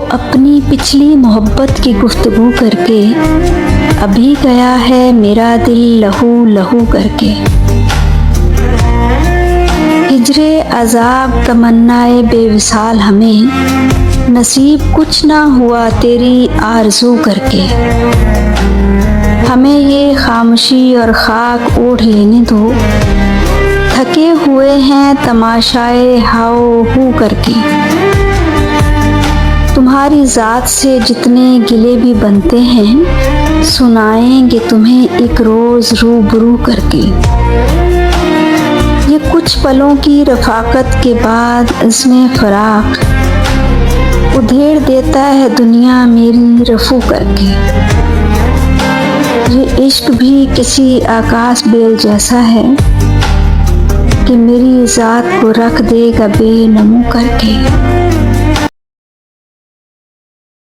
अपनी पिछली मोहब्बत की गुफ्तगू करके अभी गया है मेरा दिल लहू लहू करके। हिजरे अजाब तमन्नाए बेविसाल हमें नसीब कुछ ना हुआ तेरी आरज़ू करके। हमें ये खामोशी और खाक ओढ़ लेने दो, थके हुए हैं तमाशाए हाओ हू करके। तुम्हारी ज़ात से जितने गिले भी बनते हैं सुनाएंगे तुम्हें एक रोज़ रूबरू करके। ये कुछ पलों की रफ़ाकत के बाद इसमें फ़राक उधेड़ देता है दुनिया मेरी रफू करके। ये इश्क भी किसी आकाश बेल जैसा है कि मेरी ज़ात को रख देगा बेनमू करके।